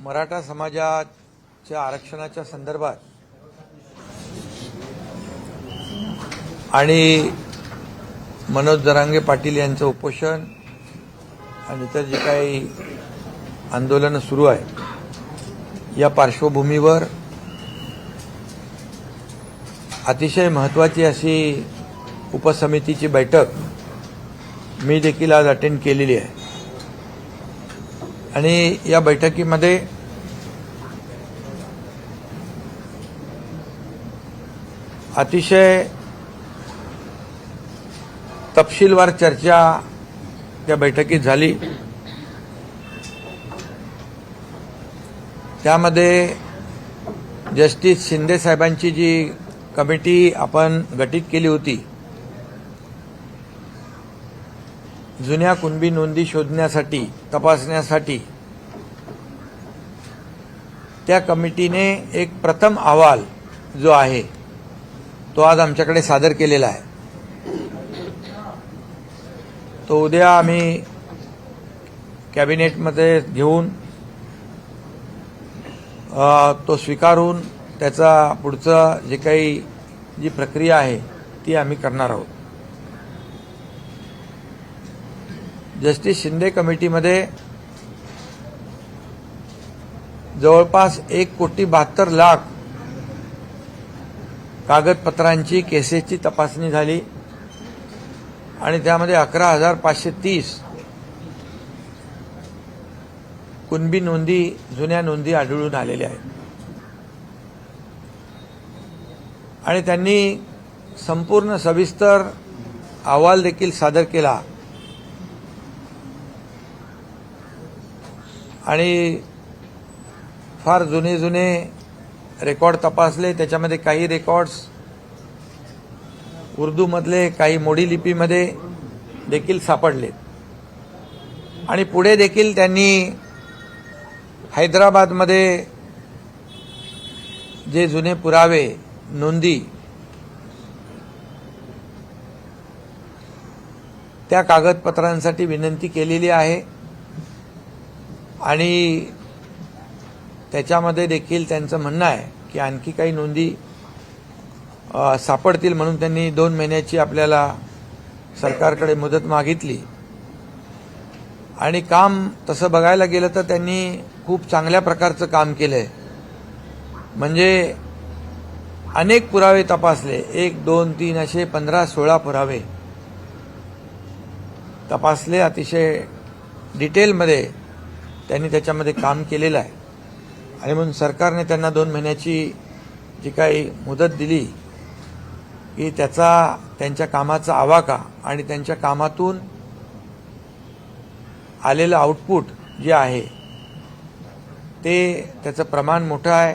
मराठा समाजाच्या आरक्षणाच्या संदर्भात आणि मनोज जरांगे पाटील यांचं उपोषण आणि इतर जे काही आंदोलन सुरू आहे या पार्श्वभूमीवर अतिशय महत्त्वाची अशी उपसमितीची बैठक मी देखील आज अटेंड केलेली आहे आणि या बैठकीमध्ये अतिशय तपशीलवार चर्चा त्या बैठकीत झाली। त्यामध्ये जस्टिस शिंदे साहेबांची जी कमिटी आपण गठीत केली होती जुन्या कुणबी नोंदी शोधण्यासाठी तपासण्यासाठी, त्या कमिटीने एक प्रथम अहवाल जो आहे तो आज आमच्याकडे सादर केलेला आहे। तो उद्या आम्ही कॅबिनेटमध्ये घेऊन तो स्वीकारून त्याचा पुढचं जे काही जी प्रक्रिया आहे ती आम्ही करणार आहोत। जस्टिस शिंदे कमिटीमध्ये जवळपास 1,72,00,000 कागदपत्रांची केसेसची तपासणी झाली आणि त्यामध्ये 11,530 कुणबी नोंदी जुन्या नोंदी आढळून आलेल्या आहेत आणि त्यांनी संपूर्ण सविस्तर अहवाल देखील सादर केला आणि फार जुने रेकॉर्ड तपासले। त्याच्यामध्ये काही रेकॉर्ड्स उर्दूमधले, काही मोडी लिपीमध्ये देखील सापडले आणि पुढे देखील त्यांनी हैदराबादमध्ये जे जुने पुरावे नोंदी त्या कागदपत्रांसाठी विनंती केलेली आहे आणि त्याच्यामध्ये देखील त्यांचं म्हणणं आहे की आणखी काही नोंदी सापडतील म्हणून त्यांनी 2 महिन्याची आपल्याला सरकारकडे मुदत मागितली आणि काम तसं बघायला गेलं तर त्यांनी खूप चांगल्या प्रकारचं काम केलंय। म्हणजे अनेक पुरावे तपासले, 1, 2, 3 असे 15-16 पुरावे तपासले। अतिशय डिटेलमध्ये त्यांनी त्याच्यामध्ये काम केलेलं आहे आणि म्हणून सरकारने त्यांना 2 महिन्याची जी काही मुदत दिली की त्यांच्या कामाचा आवाका आणि त्यांच्या कामातून आलेलं आउटपुट जे आहे त्याचं प्रमाण मोठं आहे।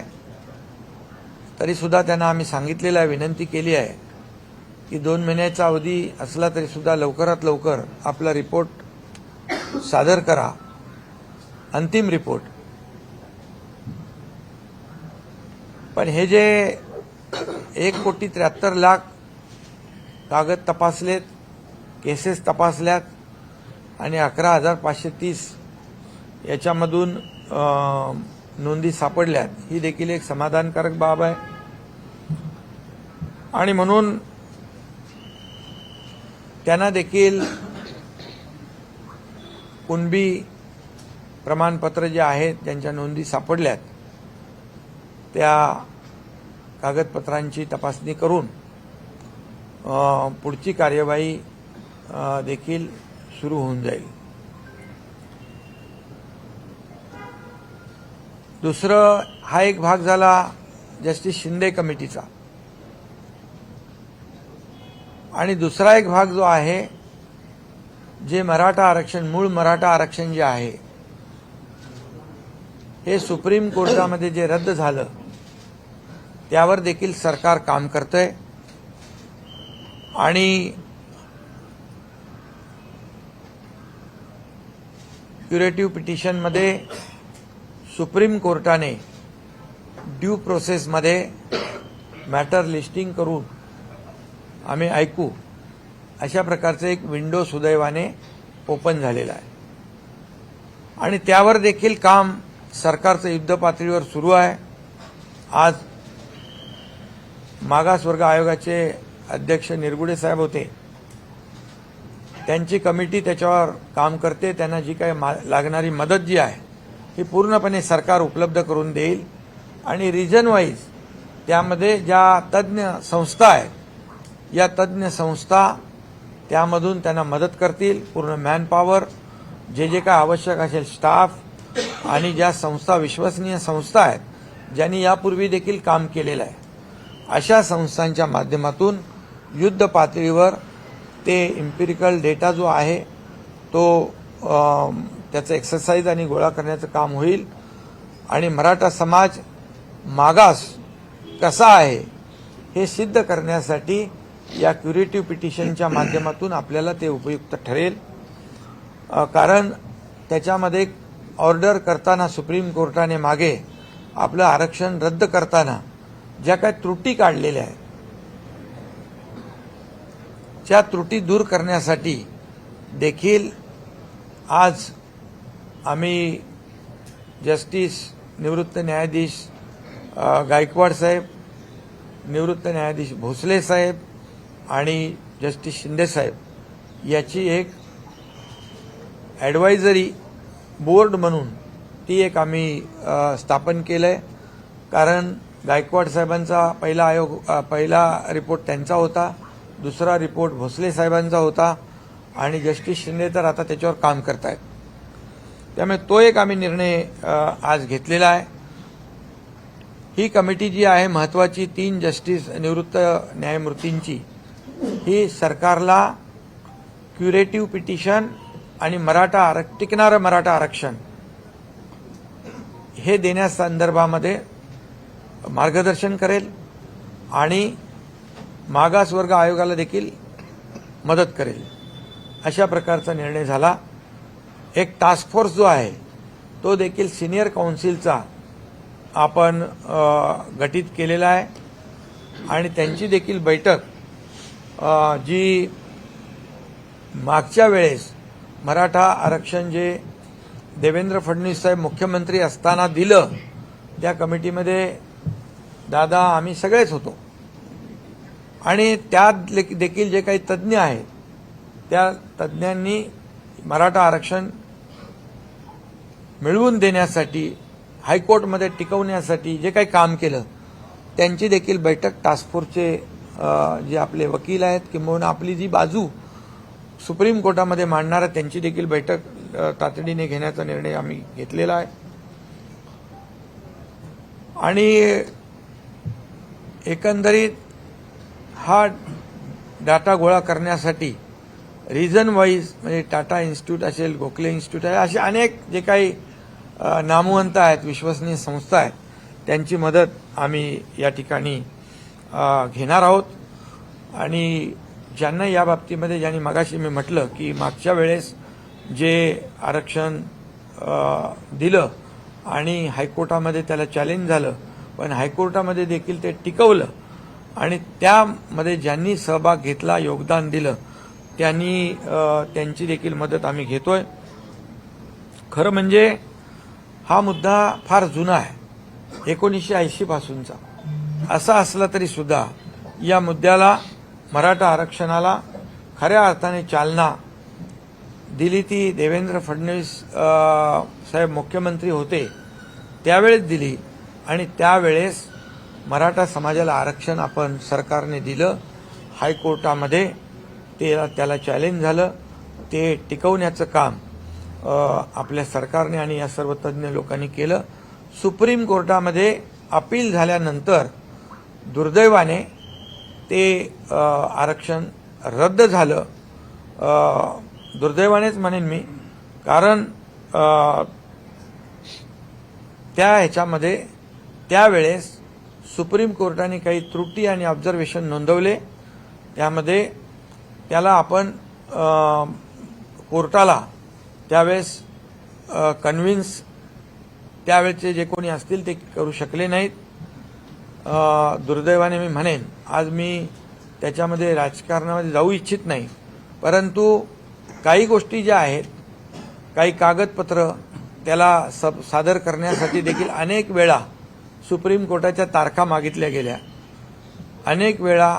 तरीसुद्धा त्यांना आम्ही सांगितलेलं आहे, विनंती केली आहे की 2 महिन्याचा अवधी असला तरीसुद्धा लवकरात लवकर आपला रिपोर्ट सादर करा, अंतिम रिपोर्ट। पण हे जे 1,73,00,000 कागद तपासलेत, केसेस तपासल्यात आणि 11,530 याच्यामधून नोंदी सापडल्यात, ही देखील एक समाधानकारक बाब आहे आणि म्हणून त्यांना देखील कुणबी प्रमाणपत्र जे आहेत ज्यांच्या नोंदी सापडल्यात त्या कागदपत्रांची तपासणी करून पुढची कार्यवाही देखील सुरू होऊन जाईल। दुसरं, हा एक भाग झाला जस्टिस शिंदे कमिटीचा आणि दुसरा एक भाग जो आहे जे मराठा आरक्षण, मूळ मराठा आरक्षण जे आहे हे सुप्रीम कोर्टामध्ये जे रद्द झालं त्यावर देखील सरकार काम करतंय आणि क्युरेटिव्ह पिटिशनमध्ये सुप्रीम कोर्टाने ड्यू प्रोसेसमध्ये मॅटर लिस्टिंग करून आम्ही ऐकू अशा प्रकारचं एक विंडो सुदैवाने ओपन झालेला आहे आणि त्यावर देखील काम सरकारचं युद्ध पातळीवर सुरू आहे। आज मागासवर्ग आयोगाचे अध्यक्ष निरगुडे साहेब होते, त्यांची कमिटी त्याच्यावर काम करते। त्यांना जी काही लागणारी मदत जी आहे ही पूर्णपणे सरकार उपलब्ध करून देईल आणि रिजन वाईज त्यामध्ये ज्या तज्ज्ञ संस्था आहेत या तज्ज्ञ संस्था त्यामधून त्यांना मदत करतील। पूर्ण मॅनपॉवर जे काय आवश्यक असेल स्टाफ आणि ज्या संस्था विश्वसनीय संस्था आहेत ज्यांनी यापूर्वी देखील काम केलेलं आहे अशा संस्थांच्या माध्यमातून युद्ध पातळीवर ते इम्पिरिकल डेटा जो आहे तो त्याचं एक्सरसाइज आणि गोळा करण्याचं काम होईल आणि मराठा समाज मागास कसा आहे हे सिद्ध करण्यासाठी या क्युरेटिव्ह पिटिशनच्या माध्यमातून आपल्याला ते उपयुक्त ठरेल। कारण त्याच्यामध्ये ऑर्डर करताना सुप्रीम कोर्टाने मागे आपलं आरक्षण रद्द करताना ज्या काही त्रुटी काढलेल्या आहेत त्या त्रुटी दूर करण्यासाठी देखील आज आम्ही जस्टिस निवृत्त न्यायाधीश गायकवाड साहेब, निवृत्त न्यायाधीश भोसले साहेब आणि जस्टिस शिंदे साहेब याची एक ॲडवायझरी बोर्ड म्हणून ती एक आम्ही स्थापन केलंय। कारण गायकवाड साहेबांचा पहिला रिपोर्ट त्यांचा होता, दुसरा रिपोर्ट भोसले साहेबांचा होता आणि जस्टिस शिंदे तर आता त्याच्यावर काम करतायत। त्यामुळे तो एक आम्ही निर्णय आज घेतलेला आहे। ही कमिटी जी आहे महत्त्वाची 3 जस्टिस निवृत्त न्यायमूर्तींची ही सरकारला क्युरेटिव्ह पिटिशन आणि टिकणारं मराठा आरक्षण हे देण्यासंदर्भामध्ये मार्गदर्शन करेल आणि मागासवर्ग आयोगाला देखील मदत करेल अशा प्रकारचा निर्णय झाला। एक टास्क फोर्स जो आहे तो देखील सिनियर काउन्सिलचा आपण गठीत केलेला आहे आणि त्यांची देखील बैठक जी मागच्या वेळेस मराठा आरक्षण जे देवेंद्र फडणवीस साहेब मुख्यमंत्री असताना दिलं त्या कमिटीमध्ये दादा आम्ही सगळेच होतो आणि त्यात देखील जे काही तज्ज्ञ आहेत त्या तज्ज्ञांनी मराठा आरक्षण मिळवून देण्यासाठी हायकोर्टमध्ये टिकवण्यासाठी जे काही काम केलं त्यांची देखील बैठक टास्क फोर्सचे जे आपले वकील आहेत किंवा आपली जी बाजू सुप्रीम कोर्टामध्ये मांडणार त्यांची देखील बैठक तातडीने घेण्याचा निर्णय आम्ही घेतलेला आहे। आणि एकंदरीत हा डाटा गोळा करण्यासाठी रिजन वाईज म्हणजे टाटा इन्स्टिट्यूट असेल, गोखले इन्स्टिट्यूट आहे, असे अनेक जे काही नामवंत आहेत विश्वसनीय संस्था आहेत त्यांची मदत आम्ही या ठिकाणी घेणार आहोत। आणि ज्यांना या बाबतीमध्ये ज्यांनी मगाशी मी म्हटलं की मागच्या वेळेस जे आरक्षण दिलं आणि हायकोर्टामध्ये त्याला चॅलेंज झालं पण हायकोर्टामध्ये देखील ते टिकवलं आणि त्यामध्ये ज्यांनी सहभाग घेतला योगदान दिलं त्यांची देखील मदत आम्ही घेतोय। खरं म्हणजे हा मुद्दा फार जुना आहे 1980 पासूनचा। असा असला तरी सुद्धा या मुद्द्याला मराठा आरक्षणाला खऱ्या अर्थाने चालना दिली ती देवेंद्र फडणवीस साहेब मुख्यमंत्री होते त्यावेळेस दिली आणि त्यावेळेस मराठा समाजाला आरक्षण आपण सरकारने दिलं। हायकोर्टामध्ये त्याला चॅलेंज झालं, ते टिकवण्याचं काम आपल्या सरकारने आणि या सर्व तज्ज्ञ लोकांनी केलं। सुप्रीम कोर्टामध्ये अपील झाल्यानंतर दुर्दैवाने ते आरक्षण रद्द झालं। दुर्दैवानेच म्हणेन मी, कारण ह्याच्यामध्ये त्यावेळेस सुप्रीम कोर्टाने काही त्रुटी आणि ऑब्झर्वेशन नोंदवले। त्यामध्ये त्याला आपण कोर्टाला त्यावेळेस कन्व्हिन्स त्यावेळेचे जे कोणी असतील ते करू शकले नाहीत। दुर्दैवाने मी म्हणेन, आज मी त्याच्यामध्ये राजकारणामध्ये जाऊ इच्छित नाही, परंतु काही गोष्टी ज्या आहेत काही कागदपत्र त्याला सादर करण्यासाठी देखील अनेक वेळा सुप्रीम कोर्टाच्या तारखा मागितल्या गेल्या. अनेक वेळा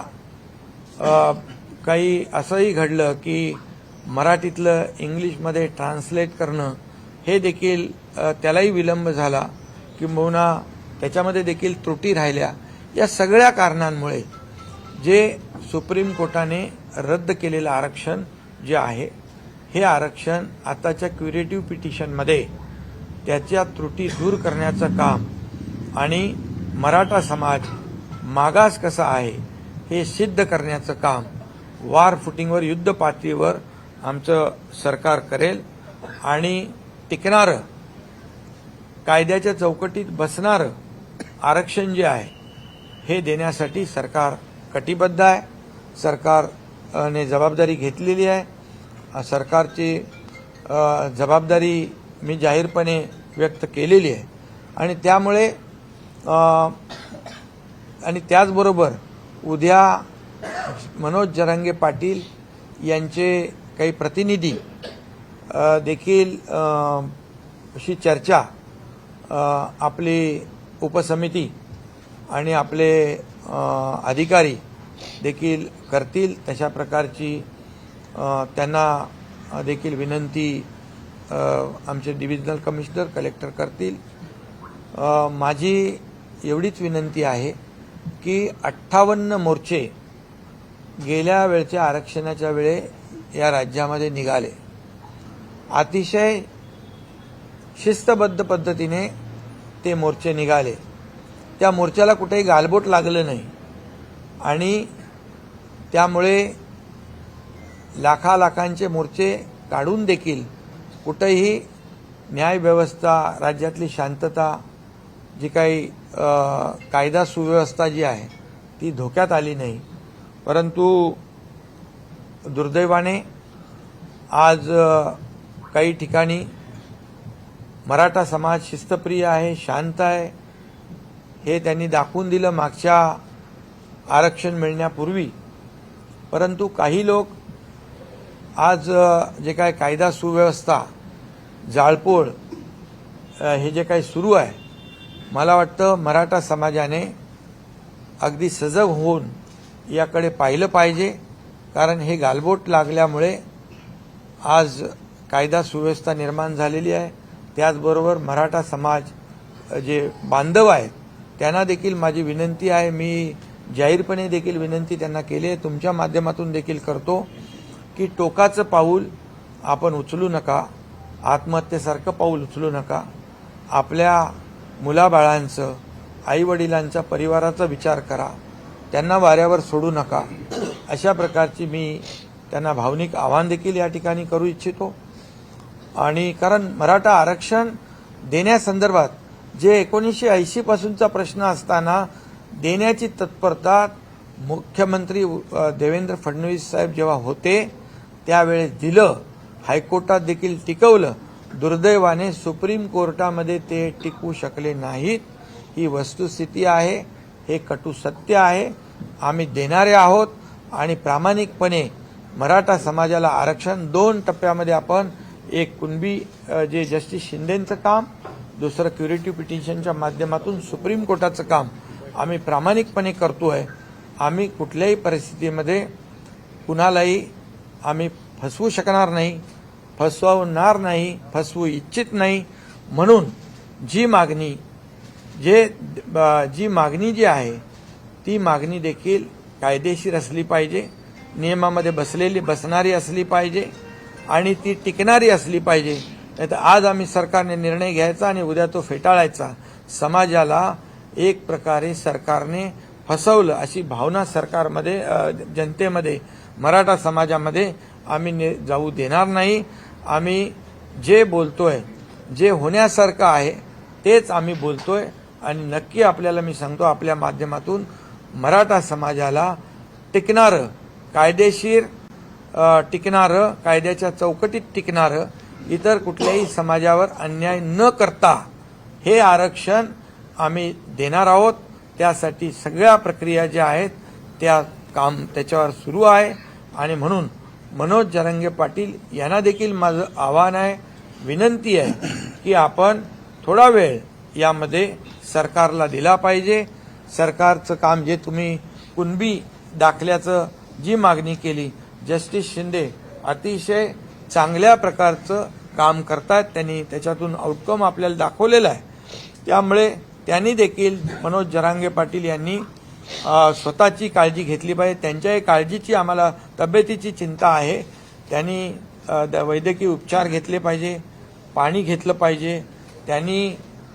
काही असंही घडलं की मराठीतलं इंग्लिशमध्ये ट्रान्सलेट करणं हे देखील त्यालाही विलंब झाला, किंबहुना त्याच्यामध्ये देखील त्रुटी राहिल्या. या सगळ्या कारणांमुळे जे सुप्रीम कोर्टाने रद्द केलेलं आरक्षण जे आहे हे आरक्षण आताच्या क्युरेटिव्ह पिटिशनमध्ये त्याच्या त्रुटी दूर करण्याचं काम आणि मराठा समाज मागास कसा आहे हे सिद्ध करण्याचं काम वार फुटिंगवर, युद्ध पातळीवर आमचं सरकार करेल. आणि टिकणारं, कायद्याच्या चौकटीत बसणारं आरक्षण जे आहे हे देण्यासाठी सरकार कटिबद्ध आहे. सरकारने जबाबदारी घेतलेली आहे. सरकारची जबाबदारी मी जाहीरपणे व्यक्त केलेली आहे. आणि त्यामुळे आणि त्याचबरोबर उद्या मनोज जरांगे पाटील यांचे काही प्रतिनिधी देखील अशी चर्चा आपली उपसमिती आणि आपले अधिकारी देखील करतील. तशा प्रकारची त्यांना देखील विनंती आमचे डिव्हिजनल कमिशनर, कलेक्टर करतील. माझी एवढीच विनंती आहे की 58 मोर्चे गेल्या वेळच्या आरक्षणाच्या वेळे या राज्यामध्ये निघाले. अतिशय शिस्तबद्ध पद्धतीने ते मोर्चे निघाले. त्या मोर्चाला कुठेही गालबोट लागलं नाही आणि त्यामुळे लाखांचे मोर्चे काढून देखील कुठेही न्यायव्यवस्था, राज्यातली शांतता, जी काही कायदा सुव्यवस्था जी आहे ती धोक्यात आली नाही. परंतु दुर्दैवाने आज काही ठिकाणी मराठा समाज शिस्तप्रिय आहे, शांत आहे, हे त्यांनी दाखवून दिलं मागच्या आरक्षण मिळण्यापूर्वी. परंतु काही लोक आज जे काय कायदा सुव्यवस्था, जाळपोळ हे जे काही सुरू आहे, मला वाटतं मराठा समाजाने अगदी सजग होऊन याकडे पाहिलं पाहिजे. कारण हे गालबोट लागल्यामुळे आज कायदा सुव्यवस्था निर्माण झालेली आहे. त्याचबरोबर मराठा समाज जे बांधव आहेत त्यांना देखील माझी विनंती आहे, मी जाहीरपणे देखील विनंती त्यांना केली आहे, तुमच्या माध्यमातून देखील करतो की टोकाचं पाऊल आपण उचलू नका, आत्महत्येसारखं पाऊल उचलू नका. आपल्या मुलाबाळांचं, आईवडिलांचा, परिवाराचा विचार करा, त्यांना वाऱ्यावर सोडू नका. अशा प्रकारची मी त्यांना भावनिक आवाहन देखील या ठिकाणी करू इच्छितो. आणि कारण मराठा आरक्षण देण्यासंदर्भात जे 1980 पासूनचा प्रश्न असताना देण्याची तत्परता मुख्यमंत्री देवेंद्र फडणवीस साहेब जेव्हा होते त्यावेळेस दिलं, हायकोर्टात देखील टिकवलं. दुर्दैवाने सुप्रीम कोर्टामध्ये ते टिकवू शकले नाहीत. ही वस्तुस्थिती आहे, हे कटू सत्य आहे. आम्ही देणारे आहोत आणि प्रामाणिकपणे मराठा समाजाला आरक्षण 2 टप्प्यामध्ये आपण, एक कुणबी जे जस्टिस शिंदेंचं काम, दुसरं क्युरेटिव्ह पिटिशनच्या माध्यमातून सुप्रीम कोर्टाचं काम आम्ही प्रामाणिकपणे करतोय. आम्ही कुठल्याही परिस्थितीमध्ये कुणालाही आम्ही फसवू शकणार नाही, फसवणार नाही, फसवू इच्छित नाही. म्हणून जी मागणी जी आहे ती मागणी देखील कायदेशीर असली पाहिजे, नियमामध्ये बसणारी असली पाहिजे आणि ती टिकणारी असली पाहिजे. नाहीतर आज आम्ही सरकारने निर्णय घ्यायचा आणि उद्या तो फेटाळायचा. समाजाला एक प्रकारे सरकारने फसवलं अशी भावना सरकारमध्ये, जनतेमध्ये, मराठा समाजामध्ये आम्ही जाऊ देणार नाही. आम्ही जे बोलतोय, जे होण्यासारखं आहे तेच आम्ही बोलतोय. आणि नक्की आपल्याला मी सांगतो, आपल्या माध्यमातून मराठा समाजाला टिकणारं, कायदेशीर टिकणारं, कायद्याच्या चौकटीत टिकणारं, इतर कुठल्याही समाजावर अन्याय न करता हे आरक्षण आम्ही देणार आहोत. त्यासाठी सगळ्या प्रक्रिया ज्या आहेत त्याच्यावर सुरू आहे. आणि म्हणून मनोज जरांगे पाटील यांना देखील माझं आव्हान आहे विनंती आहे की आपण थोडा वेळ यामध्ये सरकारला दिला पाहिजे. सरकारचं काम जे तुम्ही कुणबी दाखल्याचं जी मागणी केली, जस्टिस शिंदे अतिशय चांगल्या प्रकारचं काम करतात. त्यांनी त्याच्यातून आउटकम आपल्याला दाखवलेला आहे. त्यामुळे त्यांनी देखील मनोज जरांगे पाटील यांनी स्वतःची काळजी घेतली पाहिजे. त्यांच्याही काळजीची आम्हाला तब्येतीची चिंता आहे. त्यांनी वैद्यकीय उपचार घेतले पाहिजे, पाणी घेतलं पाहिजे, त्यांनी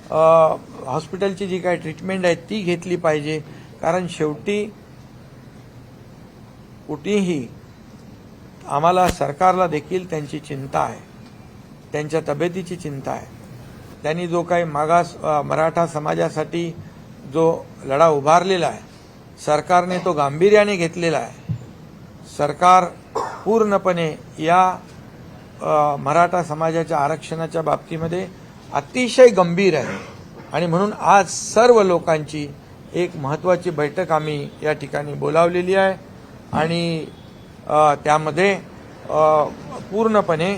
हॉस्पिटलची जी काही ट्रीटमेंट आहे ती घेतली पाहिजे. कारण शेवटी कुठेही आम्हाला सरकारला देखील त्यांची चिंता आहे, त्यांच्या तब्येतीची चिंता आहे. त्यांनी जो काही मागास मराठा समाजासाठी जो लढा उभारलेला आहे, सरकारने तो गांभीर्याने घेतलेला आहे. सरकार पूर्णपणे या मराठा समाजाच्या आरक्षणाच्या बाबतीमध्ये अतिशय गंभीर आहे. आणि म्हणून आज सर्व लोकांची एक महत्त्वाची बैठक आम्ही या ठिकाणी बोलावलेली आहे. आणि त्यामध्ये पूर्णपणे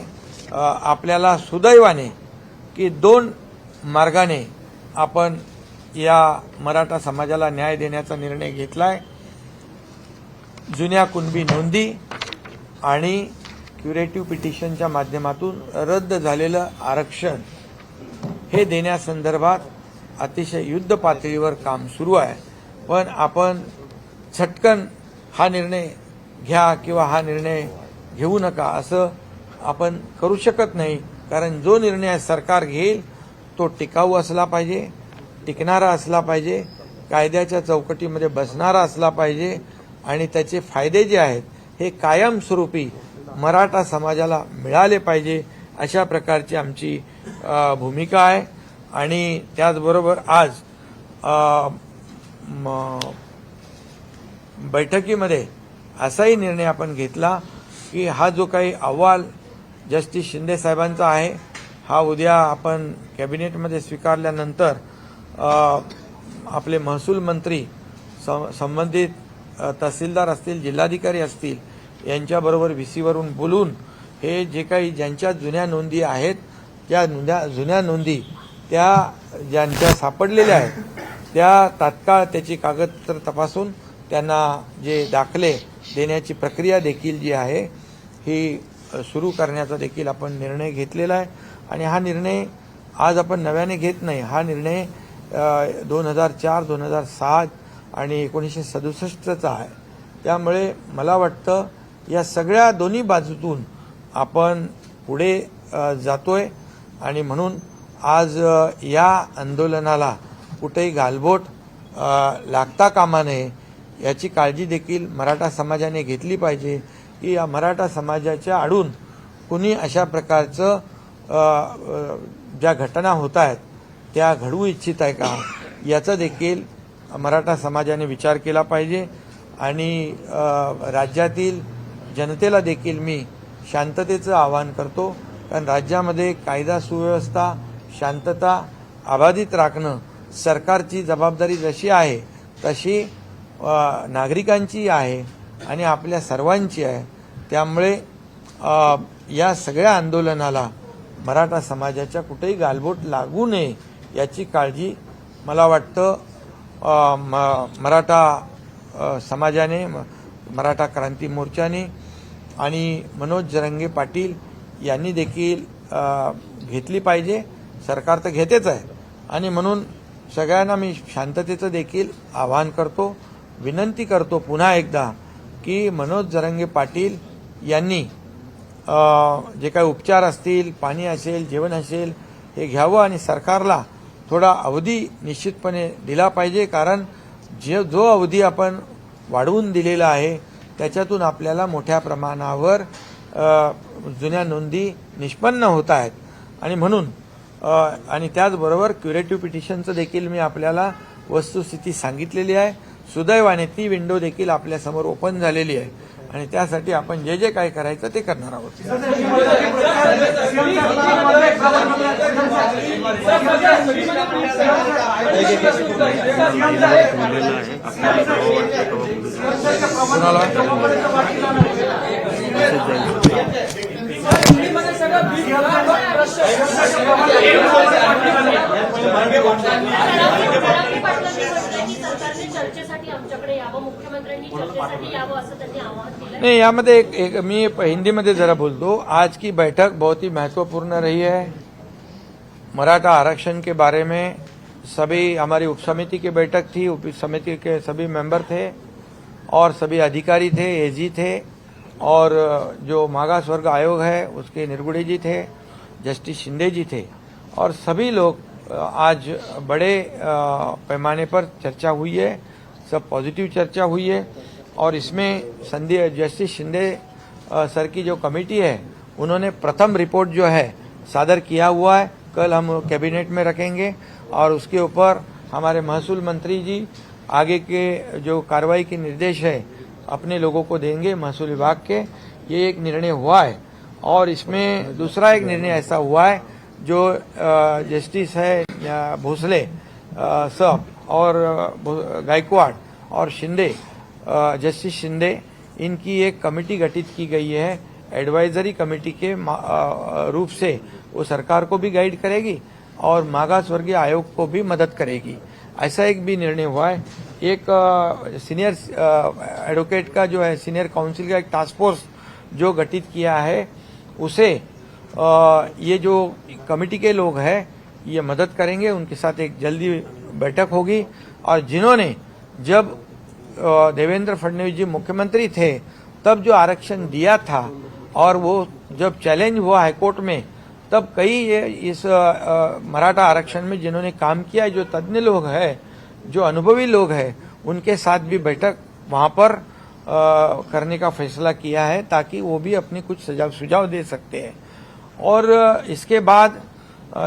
आपल्याला सुदैवाने की 2 मार्गाने आपण या मराठा समाजाला न्याय देण्याचा निर्णय घेतलाय. जुन्या कुणबी नोंदी आणि क्युरेटिव्ह पिटिशनच्या माध्यमातून रद्द झालेलं आरक्षण हे देण्यासंदर्भात अतिशय युद्ध पातळीवर काम सुरू आहे. पण आपण झटकन हा निर्णय घ्या किंवा हा निर्णय घेऊ नका असं आपण करू शकत नाही. कारण जो निर्णय सरकार घेईल तो टिकाऊ असला पाहिजे, टिकणारा असला पाहिजे, कायद्याच्या चौकटीमध्ये बसणारा असला पाहिजे आणि त्याचे फायदे जे आहेत हे कायमस्वरूपी मराठा समाजाला मिळाले पाहिजे. अशा प्रकारची आमची भूमिका आहे. आणि त्याचबरोबर आज बैठकीमध्ये असाही निर्णय आपण घेतला की हा जो काही अहवाल जस्टिस शिंदे साहेबांचा आहे हा उद्या आपण कॅबिनेटमध्ये स्वीकारल्यानंतर आपले महसूल मंत्री, संबंधित तहसीलदार असतील, जिल्हाधिकारी असतील यांच्याबरोबर व्हीसीवरून बोलून हे जे काही ज्यांच्या जुन्या नोंदी आहेत त्या जुन्या नोंदी त्या ज्यांच्या सापडलेल्या आहेत त्या तात्काळ त्याची कागदपत्र तपासून त्यांना जे दाखले देण्याची प्रक्रिया देखील जी आहे ही सुरू करण्याचा देखील आपण निर्णय घेतलेला आहे. आणि हा निर्णय आज आपण नव्याने घेत नाही. हा निर्णय 2004, 2006 आणि 1967चा आहे. त्यामुळे मला वाटतं या सगळ्या दोन्ही बाजूतून आपण पुढे जातोय. आणि म्हणून आज या आंदोलनाला कुठेही गालबोट लागता कामा नये याची काळजी देखील मराठा समाजाने घेतली पाहिजे की या मराठा समाजाच्या आडून कुणी अशा प्रकारचं ज्या घटना होत आहेत त्या घडवू इच्छित आहे का याचा देखील मराठा समाजाने विचार केला पाहिजे. आणि राज्यातील जनतेला देखील मी शांततेचं आवाहन करतो. कारण राज्यामध्ये कायदा सुव्यवस्था, शांतता अबाधित राखणं सरकारची जबाबदारी जशी आहे तशी नागरिकांची आहे आणि आपल्या सर्वांची आहे. त्यामुळे या सगळ्या आंदोलनाला मराठा समाजाच्या कुठेही गालबोट लागू नये याची काळजी मला वाटतं मराठा समाजाने, मराठा क्रांती मोर्चाने आणि मनोज जरांगे पाटील यांनी देखील घेतली पाहिजे. सरकार तर घेतेच आहे. आणि म्हणून सगळ्यांना मी शांततेचं देखील आवाहन करतो, विनंती करतो पुन्हा एकदा की मनोज जरांगे पाटील यांनी जे काही उपचार असतील, पाणी असेल, जेवण असेल हे घ्यावं आणि सरकारला थोडा अवधी निश्चितपणे दिला पाहिजे. कारण जो अवधी आपण वाढवून दिलेला आहे त्याच्यातून आपल्याला मोठ्या प्रमाणावर जुन्या नोंदी निष्पन्न होत आहेत. आणि म्हणून आणि त्याचबरोबर क्युरेटिव्ह पिटिशनचं देखील मी आपल्याला वस्तुस्थिती सांगितलेली आहे. सुदैवाने ती विंडो देखील आपल्यासमोर ओपन झालेली आहे आणि त्यासाठी आपण जे जे काय करायचं ते करणार आहोत. कुणाला चर्चेसाठी आमच्याकडे यावं, मुख्यमंत्र्यांनी चर्चेसाठी यावं असं त्यांनी आवाहन केलं. नहीं, यामध्ये एक मी हिंदी में जरा बोल दो। आज की बैठक बहुत ही महत्वपूर्ण रही है। मराठा आरक्षण के बारे में सभी हमारी उपसमिति की बैठक थी, उप समिति के सभी मेंबर थे और सभी अधिकारी थे, एजी थे और जो मागास वर्ग आयोग है उसके निरगुड़े जी थे, जस्टिस शिंदे जी थे और सभी लोग आज बड़े पैमाने पर चर्चा हुई है, सब पॉजिटिव चर्चा हुई है और इसमें जस्टिस शिंदे सर की जो कमेटी है उन्होंने प्रथम रिपोर्ट जो है सादर किया हुआ है। कल हम कैबिनेट में रखेंगे और उसके ऊपर हमारे महसूल मंत्री जी आगे के जो कार्रवाई के निर्देश है अपने लोगों को देंगे महसूल विभाग के। ये एक निर्णय हुआ है और इसमें दूसरा एक निर्णय ऐसा हुआ है जो जस्टिस है भोसले साहब और गायकवाड़ और शिंदे, जस्टिस शिंदे, इनकी एक कमेटी गठित की गई है एडवाइजरी कमेटी के रूप से। वो सरकार को भी गाइड करेगी और मागास वर्गीय आयोग को भी मदद करेगी। ऐसा एक भी निर्णय हुआ है। एक सीनियर एडवोकेट का जो है सीनियर काउंसिल का एक टास्क फोर्स जो गठित किया है उसे ये जो कमेटी के लोग हैं ये मदद करेंगे। उनके साथ एक जल्दी बैठक होगी और जिन्होंने जब देवेंद्र फडणवीस जी मुख्यमंत्री थे तब जो आरक्षण दिया था और वो जब चैलेंज हुआ हाईकोर्ट में तब कई इस मराठा आरक्षण में जिन्होंने काम किया है, जो तज्ञ लोग हैं, जो अनुभवी लोग हैं, उनके साथ भी बैठक वहां पर करने का फैसला किया है ताकि वो भी अपनी कुछ सुझाव दे सकते हैं। और इसके बाद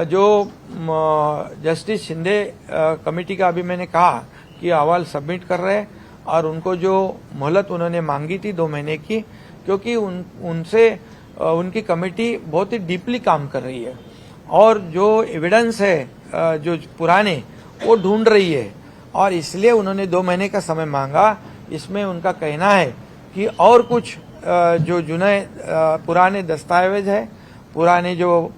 जो जस्टिस शिंदे कमेटी का अभी मैंने कहा कि अहवाल सबमिट कर रहे हैं और उनको जो मोहलत उन्होंने मांगी थी 2 महीने की, क्योंकि उनसे उनकी कमेटी बहुत ही डीपली काम कर रही है और जो एविडेंस है जो पुराने वो ढूंढ रही है और इसलिए उन्होंने 2 महीने का समय मांगा। इसमें उनका कहना है कि और कुछ जो पुराने दस्तावेज है, पुराने जो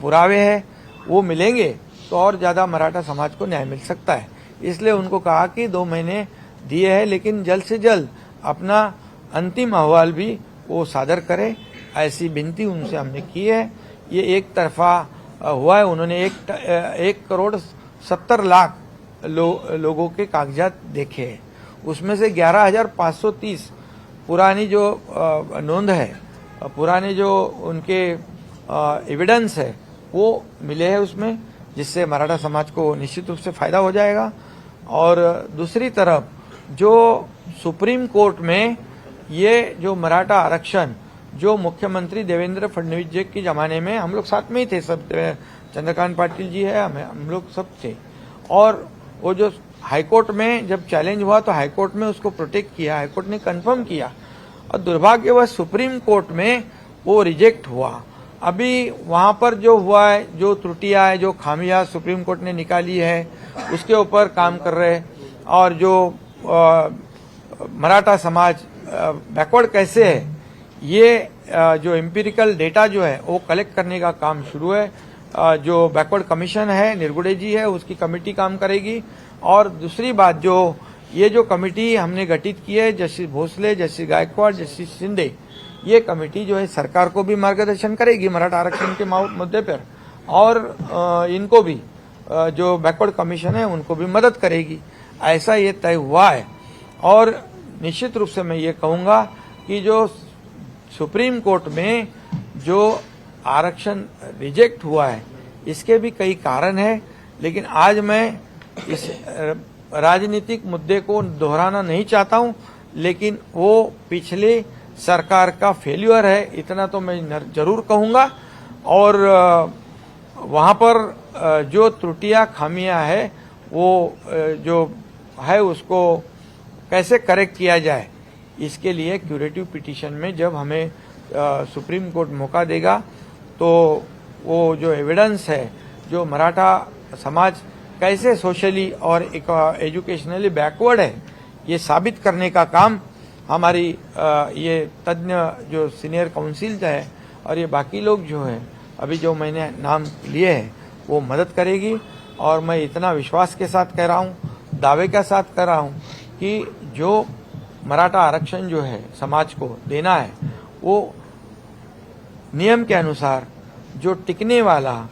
पुरावे हैं वो मिलेंगे तो और ज्यादा मराठा समाज को न्याय मिल सकता है। इसलिए उनको कहा कि 2 महीने दिए हैं लेकिन जल्द से जल्द अपना अंतिम अहवाल भी वो सादर करे, ऐसी विनती उनसे हमने की है। ये एक तरफा हुआ है। उन्होंने 1,70,00,000 लोगों के कागजात देखे हैं, उसमें से 11,530 पुरानी जो नोंद है, पुराने जो उनके एविडेंस है वो मिले हैं उसमें, जिससे मराठा समाज को निश्चित रूप से फायदा हो जाएगा। और दूसरी तरफ जो सुप्रीम कोर्ट में ये जो मराठा आरक्षण जो मुख्यमंत्री देवेंद्र फडणवीस जी के जमाने में हम लोग साथ में ही थे, सब चंद्रकांत पाटिल जी है, हम लोग सब थे, और वो जो हाईकोर्ट में जब चैलेंज हुआ तो हाईकोर्ट में उसको प्रोटेक्ट किया, हाईकोर्ट ने कंफर्म किया और दुर्भाग्यवश सुप्रीम कोर्ट में वो रिजेक्ट हुआ। अभी वहां पर जो हुआ है, जो त्रुटियां है, जो खामियां सुप्रीम कोर्ट ने निकाली है उसके ऊपर काम कर रहे हैं और जो मराठा समाज बैकवर्ड कैसे है ये जो एम्पिरिकल डेटा जो है वो कलेक्ट करने का काम शुरू है। जो बैकवर्ड कमीशन है, निरगुड़े जी है, उसकी कमेटी काम करेगी। और दूसरी बात, जो ये जो कमेटी हमने गठित की है, justice Bhosale, justice Gaikwad, justice Shinde, ये कमेटी जो है सरकार को भी मार्गदर्शन करेगी मराठा आरक्षण के मुद्दे पर और इनको भी जो बैकवर्ड कमीशन है उनको भी मदद करेगी। ऐसा ये तय हुआ है। और निश्चित रूप से मैं ये कहूंगा कि जो सुप्रीम कोर्ट में जो आरक्षण रिजेक्ट हुआ है इसके भी कई कारण है, लेकिन आज मैं इस राजनीतिक मुद्दे को दोहराना नहीं चाहता हूं, लेकिन वो पिछले सरकार का फेल्यूर है इतना तो मैं जरूर कहूंगा। और वहां पर जो त्रुटियां खामियां है वो जो है उसको कैसे करेक्ट किया जाए, इसके लिए क्यूरेटिव पिटीशन में जब हमें सुप्रीम कोर्ट मौका देगा तो वो जो एविडेंस है, जो मराठा समाज कैसे सोशली और एजुकेशनली बैकवर्ड है, ये साबित करने का काम हमारी ये तज्ञ जो सीनियर काउंसिल है और ये बाकी लोग जो है अभी जो मैंने नाम लिए हैं वो मदद करेगी। और मैं इतना विश्वास के साथ कह रहा हूँ, दावे के साथ कह रहा हूँ कि जो मराठा आरक्षण जो है समाज को देना है वो नियम के अनुसार जो टिकने वाला,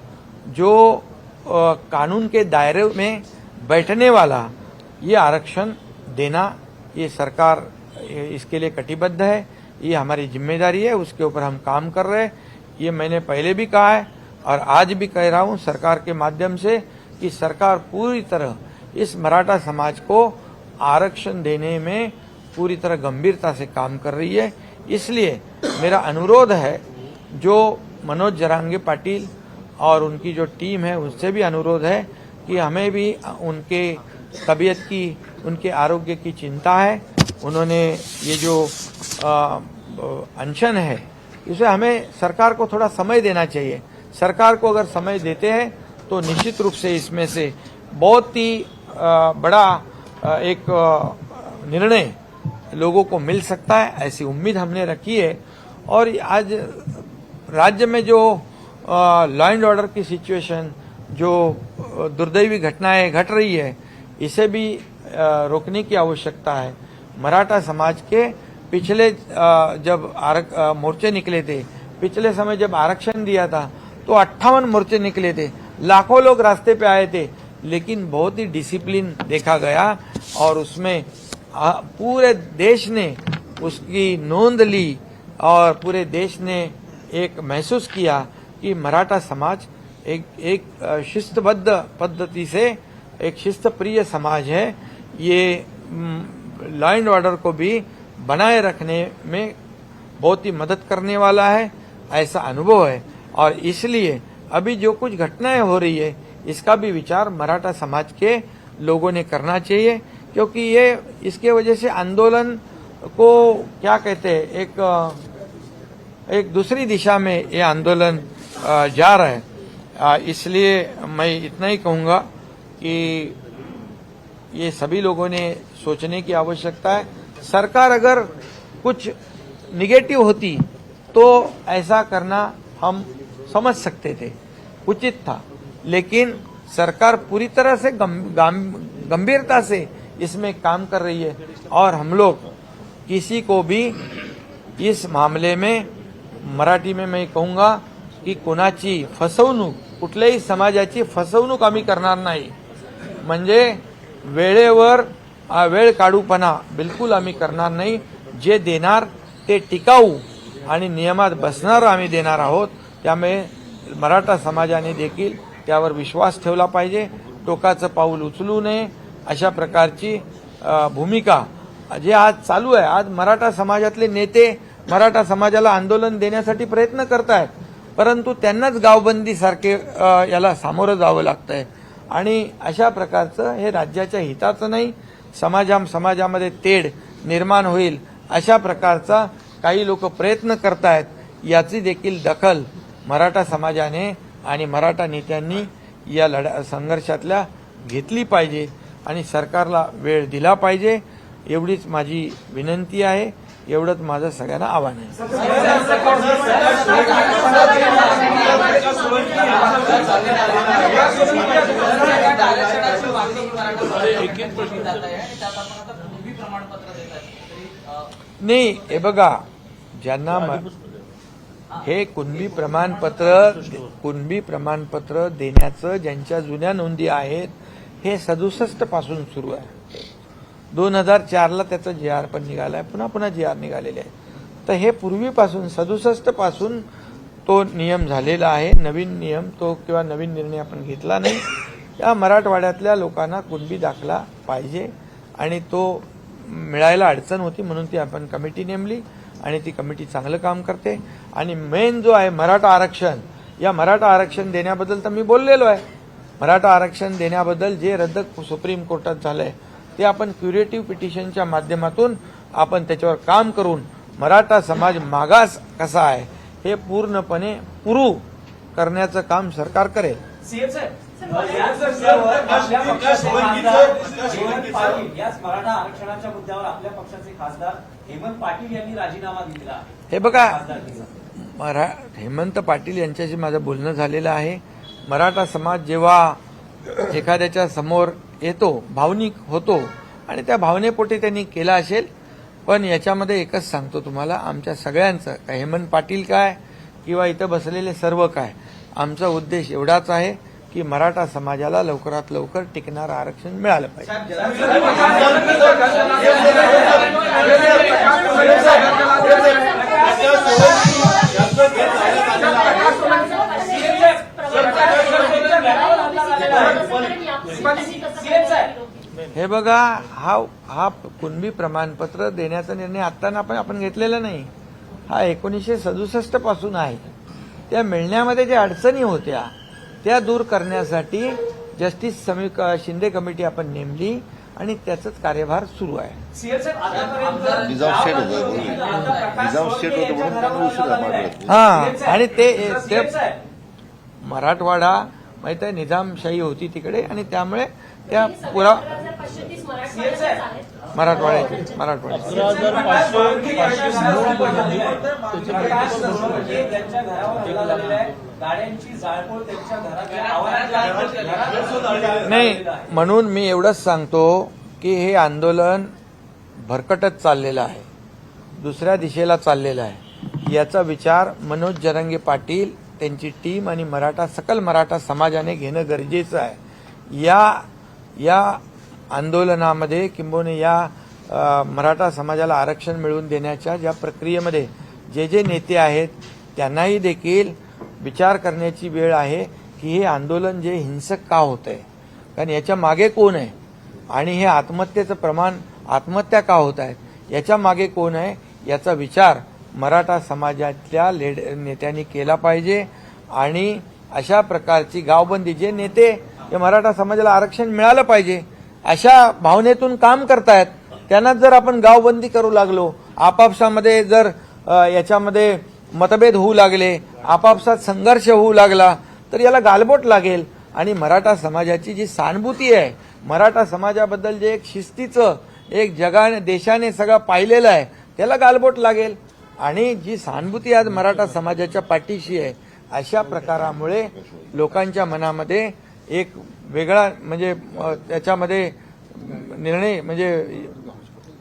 जो कानून के दायरे में बैठने वाला ये आरक्षण देना, ये सरकार इसके लिए कटिबद्ध है, ये हमारी जिम्मेदारी है, उसके ऊपर हम काम कर रहे हैं। ये मैंने पहले भी कहा है और आज भी कह रहा हूँ सरकार के माध्यम से कि सरकार पूरी तरह इस मराठा समाज को आरक्षण देने में पूरी तरह गंभीरता से काम कर रही है। इसलिए मेरा अनुरोध है, जो मनोज जरांगे पाटिल और उनकी जो टीम है उससे भी अनुरोध है कि हमें भी उनके तबीयत की, उनके आरोग्य की चिंता है। उन्होंने ये जो अनशन है इसे हमें सरकार को थोड़ा समय देना चाहिए। सरकार को अगर समय देते हैं तो निश्चित रूप से इसमें से बहुत ही बड़ा एक निर्णय लोगों को मिल सकता है, ऐसी उम्मीद हमने रखी है। और आज राज्य में जो लॉ एंड ऑर्डर की सिचुएशन, जो दुर्दैवी घटनाएं घट रही है, इसे भी रोकने की आवश्यकता है। मराठा समाज के पिछले जब मोर्चे निकले थे, पिछले समय जब आरक्षण दिया था तो 58 मोर्चे निकले थे, लाखों लोग रास्ते पे आए थे, लेकिन बहुत ही डिसिप्लिन देखा गया और उसमें पूरे देश ने उसकी नोंद ली और पूरे देश ने एक महसूस किया कि मराठा समाज एक शिस्तबद्ध पद्धति से एक शिस्तप्रिय समाज है। ये लॉ एंड ऑर्डर को भी बनाए रखने में बहुत ही मदद करने वाला है, ऐसा अनुभव है। और इसलिए अभी जो कुछ घटनाएं हो रही है इसका भी विचार मराठा समाज के लोगों ने करना चाहिए, क्योंकि ये इसके वजह से आंदोलन को क्या कहते हैं, एक दूसरी दिशा में ये आंदोलन जा रहा है। इसलिए मैं इतना ही कहूँगा कि ये सभी लोगों ने सोचने की आवश्यकता है। सरकार अगर कुछ निगेटिव होती तो ऐसा करना हम समझ सकते थे, उचित था, लेकिन सरकार पूरी तरह से गंभीरता से इसमें काम कर रही है और हम लोग किसी को भी इस मामले में, मराठी में मैं कहूँगा की कोणाची फसवणूक, कुठल्याही समाजाची फसवणूक आम्ही करणार नाही। म्हणजे वेळेवर वेळ काढूपणा बिलकुल आम्ही करणार नाही। जे देणार ते टिकाऊ आणि नियमात बसणार आम्ही देणार आहोत। त्यामुळे मराठा समाजाने देखील त्यावर विश्वास ठेवला पाहिजे, टोकाचं पाऊल उचलू नये, अशा प्रकारची भूमिका जे आज चालू आहे। आज मराठा समाजातले नेते मराठा समाजाला आंदोलन देण्यासाठी प्रयत्न करतायत, परंतु त्यांनाच गावबंदी सारखे याला सामोरं जावं लागतंय आणि अशा प्रकारचं हे राज्याच्या हिताचं नाही। समाजामध्ये तेढ निर्माण होईल अशा प्रकारचा काही लोक प्रयत्न करतायत, याची देखील दखल मराठा समाजाने आणि मराठा नेत्यांनी या संघर्षातल्या घेतली पाहिजे आणि सरकारला वेळ दिला पाहिजे, एवढीच माझी विनंती आहे। एवढंच माझं सगळ्यांना आव्हान आहे। नाही, हे बघा, ज्यांना हे कुणबी प्रमाणपत्र देण्याचं ज्यांच्या जुन्या नोंदी आहेत हे 67 पासून सुरू आहे। 2004ला त्याचा GR पण निघालाय, पुन्हा GR निघालेले आहे। तर हे पूर्वीपासून 67 पासून तो नियम झालेला आहे। नवीन नियम तो किंवा नवीन निर्णय आपण घेतला नाही। या मराठवाड्यातल्या लोकांना कुणबी दाखला पाहिजे आणि तो मिळायला अडचण होती, म्हणून ती आपण कमिटी नेमली आणि ती कमिटी चांगलं काम करते। आणि मेन जो आहे मराठा आरक्षण, या मराठा आरक्षण देण्याबद्दल तर मी बोललेलो आहे। मराठा आरक्षण देण्याबद्दल जे रद्द सुप्रीम कोर्टात झालंय ते आपण क्युरेटिव्ह पिटिशनच्या माध्यमातून आपण त्याच्यावर काम करून मराठा समाज मागास कसा आहे हे पूर्णपणे पुरू करण्याचं काम सरकार करेल। याच मराठा आरक्षणाच्या मुद्द्यावर आपल्या पक्षाचे खासदार हेमंत पाटील यांनी राजीनामा दिला। हे बघा, हेमंत पाटील यांच्याशी माझं बोलणं झालेलं आहे. मराठा समाज जेव्हा एखाद्याच्या समोर येतो, भावनिक होतो आणि त्या भावनेपोटी त्यांनी केला असेल. पण याच्यामध्ये एकच सांगतो तुम्हाला, आमच्या सगळ्यांचं, काय हेमंत पाटील काय किंवा इथं बसलेले सर्व काय, आमचा उद्देश एवढाच आहे की मराठा समाजाला लवकरात लवकर टिकणारं आरक्षण मिळालं पाहिजे. हे बघा, हा कुणबी प्रमाणपत्र देण्याचा निर्णय आत्ता आपण घेतलेला नाही. हा 1967 पासून आहे. त्या मिळण्यामध्ये ज्या अडचणी होत्या त्या दूर करण्यासाठी जस्टिस शिंदे कमिटी आपण नेमली आणि त्याचाच कार्यभार सुरू आहे. निजाम स्टेट होतं म्हणून त्यांना उशीर झाला. हा, आणि ते मराठवाडा माहित आहे, निजामशाही होती तिकडे आणि त्यामुळे त्या पुरा मराठवाड्याचे नाही. म्हणून मी एवढंच सांगतो की हे आंदोलन भरकटत चाललेलं आहे, दुसऱ्या दिशेला चाललेलं आहे. याचा विचार मनोज जरांगे पाटील, त्यांची टीम आणि सकल मराठा समाजाने घेणं गरजेचं आहे. या आंदोलनामध्ये किंबहुना या मराठा समाजाला आरक्षण मिळवून देण्याच्या ज्या प्रक्रियेमध्ये जे नेते आहेत त्यांनाही देखील विचार करण्याची वेळ आहे की हे आंदोलन जे हिंसक का होत आहे, कारण याच्या मागे कोण आहे आणि हे आत्महत्येचं प्रमाण, आत्महत्या का होत आहेत याच्या मागे कोण आहे, याचा विचार मराठा समाजातल्या नेत्यांनी केला पाहिजे. आणि अशा प्रकारची गावबंदी, जे नेते हे मराठा समाजाला आरक्षण मिळालं पाहिजे अशा भावनेतून काम करतायत, त्यांनाच जर आपण गावबंदी करू लागलो, आपापसामध्ये जर याच्यामध्ये मतभेद होऊ लागले, आपापसात संघर्ष होऊ लागला, तर याला गालबोट लागेल. आणि मराठा समाजाची जी सहानुभूती आहे, मराठा समाजाबद्दल जे एक शिस्तीचं, एक जगाने, देशाने सगळं पाहिलेलं आहे, त्याला गालबोट लागेल. आणि जी सहानुभूती आज मराठा समाजाच्या पाठीशी आहे, अशा प्रकारामुळे लोकांच्या मनामध्ये एक वेगळा, म्हणजे त्याच्यामध्ये निर्णय, म्हणजे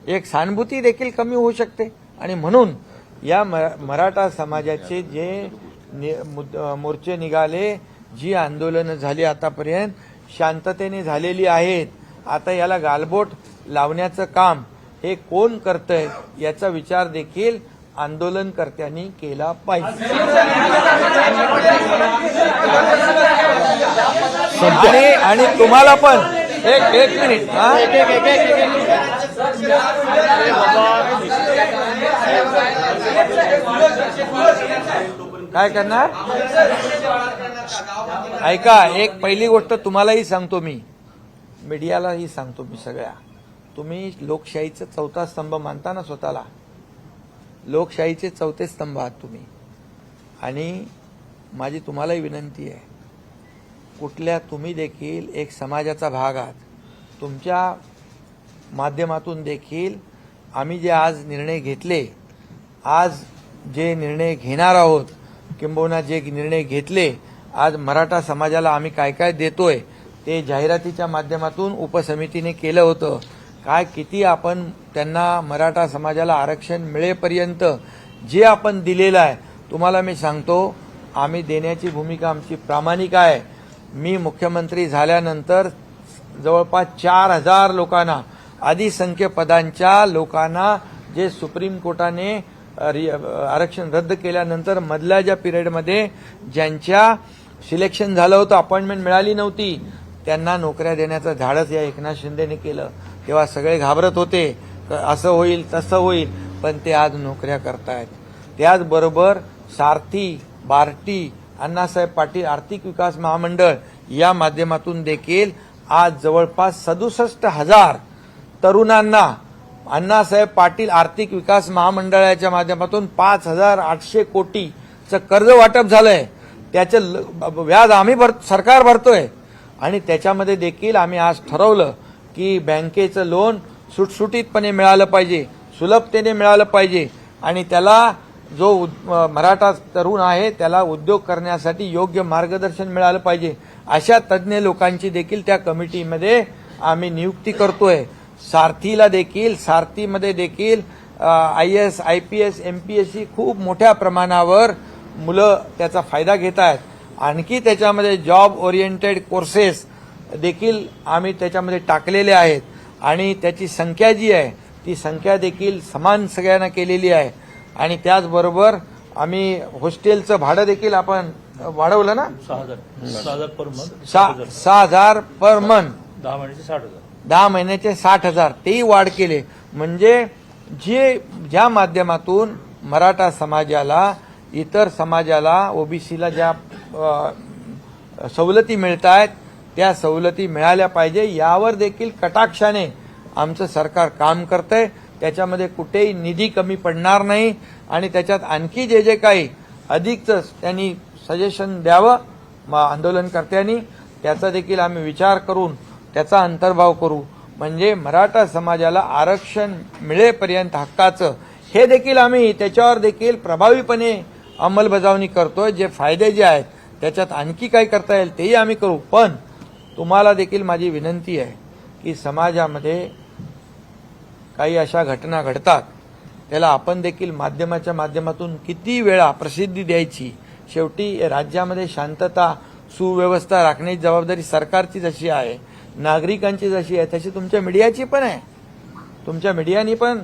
एक सहानुभूती देखील कमी होऊ शकते. आणि म्हणून या मराठा समाजाचे जे मोर्चे निघाले, जी आंदोलनं झाली आतापर्यंत शांततेने झालेली आहेत, आता याला गालबोट लावण्याचं काम हे कोण करतंय याचा विचार देखील आंदोलनकर्त्यांनी केला पाहिजे. आणि तुम्हाला पण एक मिनिट, काय करणार ऐका, एक पहिली गोष्ट तुम्हालाही सांगतो, मी मीडियालाही सांगतो, मी सगळ्या, तुम्ही लोकशाहीचा चौथा स्तंभ मानता ना स्वतःला, लोकशाहीचे चौथे स्तंभ आहात तुम्ही. आणि माझी तुम्हालाही विनंती आहे, तुम्ही देखील एक समाजाचा भाग आहात, तुमच्या माध्यमातून देखील आम्ही जे आज निर्णय घेतले, आज जे निर्णय घेणार आहोत, किंबहुना जे निर्णय घेतले, आज मराठा समाजाला आम्ही काय काय देतोय ते जाहिरातीच्या माध्यमातून उपसमितीने केलं होतं. काय किती आपण त्यांना मराठा समाजाला आरक्षण मिळेपर्यंत जे आपण दिलेलं आहे, तुम्हाला मी सांगतो, आम्ही देण्याची भूमिका आमची प्रामाणिक आहे. मी मुख्यमंत्री झाल्यानंतर जवळपास 4000 लोकांना, अधिसंख्य पदांच्या लोकांना, जे सुप्रीम कोर्टाने आरक्षण रद्द केल्यानंतर मधल्या ज्या पिरियडमध्ये ज्यांच्या सिलेक्शन झालं होतं, अपॉइंटमेंट मिळाली नव्हती, त्यांना नोकऱ्या देण्याचं धाडस या एकनाथ शिंदेने केलं. तेव्हा सगळे घाबरत होते, असं होईल तसं होईल, पण ते आज नोकऱ्या करतायत. त्याचबरोबर सारथी, बार्टी, अण्णासाहेब पाटील आर्थिक विकास महामंडळ या माध्यमातून देखील आज जवळपास 67,000 तरुणांना अण्णासाहेब पाटील आर्थिक विकास महामंडळाच्या माध्यमातून 5,800 कोटीचं कर्ज वाटप झालंय. त्याचं व्याज आम्ही सरकार भरतोय. आणि त्याच्यामध्ये देखील आम्ही आज ठरवलं की बँकेचं लोन सुटसुटीतपणे मिळालं पाहिजे, सुलभतेने मिळालं पाहिजे आणि त्याला जो मराठा तरुण आहे त्याला उद्योग करण्यासाठी योग्य मार्गदर्शन मिळालं पाहिजे अशा तज्ज्ञ लोकांची देखील त्या कमिटीमध्ये आम्ही नियुक्ती करतोय. सारथीमध्ये देखील IAS, IPS, MPSC खूप मोठ्या प्रमाणावर मुलं त्याचा फायदा घेत आहेत. आणखी त्याच्यामध्ये जॉब ओरिएंटेड कोर्सेस देखील आम्ही त्याच्यामध्ये टाकलेले आहेत आणि त्याची संख्या जी आहे ती संख्या देखील समान सगळ्यांना केलेली आहे. आणि त्याचबरोबर आम्ही हॉस्टेलचं भाडं देखील आपण वाढवलं ना, 6,000 पर मंथ, 6,000 पर मंथ, 10 महिन्याचे 60,000. 10 महिन्याचे 60,000 तेही वाढ केले. म्हणजे ज्या माध्यमातून मराठा समाजाला इतर समाजाला OBCला ज्या सवलती मिळत आहेत त्या सवलती मिळाल्या पाहिजे यावर देखील कटाक्षाने आमचं सरकार काम करतंय. त्याच्यामध्ये कुठेही निधी कमी पडणार नाही आणि त्याच्यात आणखी जे काही अधिकचं त्यांनी सजेशन द्यावं आंदोलनकर्त्यांनी, त्याचा देखील आम्ही विचार करून त्याचा अंतर्भाव करू. म्हणजे मराठा समाजाला आरक्षण मिळेपर्यंत हक्काचं हे देखील आम्ही त्याच्यावर देखील प्रभावीपणे अंमलबजावणी करतोय. जे फायदे जे आहेत त्याच्यात आणखी काय करता येईल तेही आम्ही करू. पण तुम्हाला देखील माझी विनंती आहे की समाजामध्ये काही अशा घटना घडतात त्याला आपण देखील माध्यमाच्या माध्यमातून किती वेळा प्रसिद्धी द्यायची. शेवटी राज्यामध्ये शांतता सुव्यवस्था राखण्याची जबाबदारी सरकारची जशी आहे, नागरिकांची जशी आहे, तशी तुमच्या मीडियाची पण आहे. तुमच्या मीडियानी पण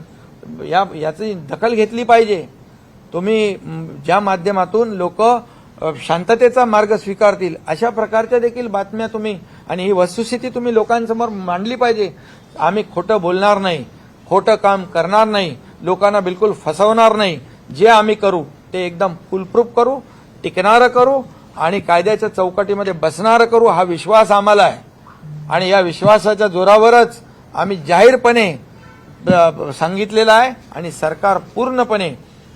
याची दखल घेतली पाहिजे. तुम्ही ज्या माध्यमातून लोक शांततेचा मार्ग स्वीकारतील अशा प्रकारच्या देखील बातम्या तुम्ही आणि ही वस्तुस्थिती तुम्ही लोकांसमोर मांडली पाहिजे. आम्ही खोटं बोलणार नाही, खोटं काम करणार नाही, लोकांना बिलकुल फसवणार नाही. जे आम्ही करू ते एकदम फुलप्रूफ करू, टिकणारं करू आणि कायद्याच्या चौकटीमध्ये बसणारं करू हा विश्वास आम्हाला आहे. आणि या विश्वासाच्या जोरावरच आम्ही जाहीरपणे सांगितलेलं आहे आणि सरकार पूर्णपणे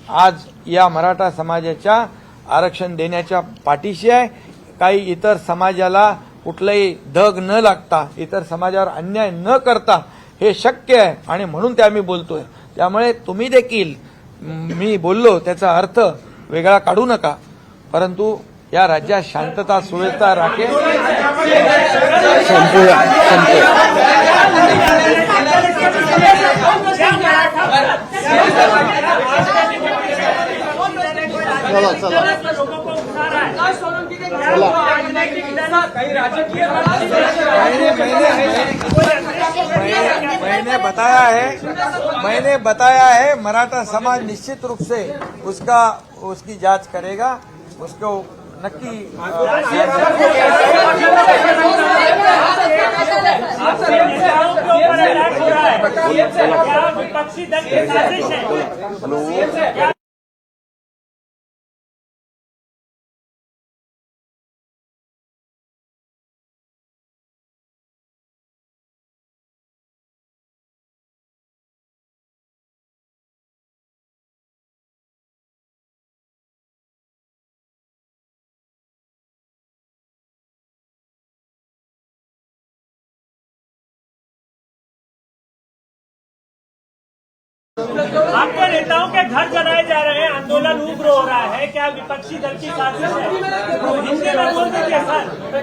आज या मराठा समाजाच्या आरक्षण देण्याच्या पाठीशी आहे. काही इतर समाजाला कुठलंही धग न लागता, इतर समाजावर अन्याय न करता हे शक्य आहे आणि म्हणून ते आम्ही बोलतोय. त्यामुळे तुम्ही देखील मी बोललो त्याचा अर्थ वेगळा काढू नका, परंतु या राज्यात शांतता सुव्यवस्था राखेल. मैंने बताया है मराठा समाज निश्चित रूप से उसकी जांच करेगा. उसको नक्की विपक्षी दल की साजिश है. आपके नेताओं के घर जलाए जा रहे हैं, आंदोलन उग्र हो रहा है, क्या विपक्षी दल की साजिश है? हिंदी में बोल दीजिए सर.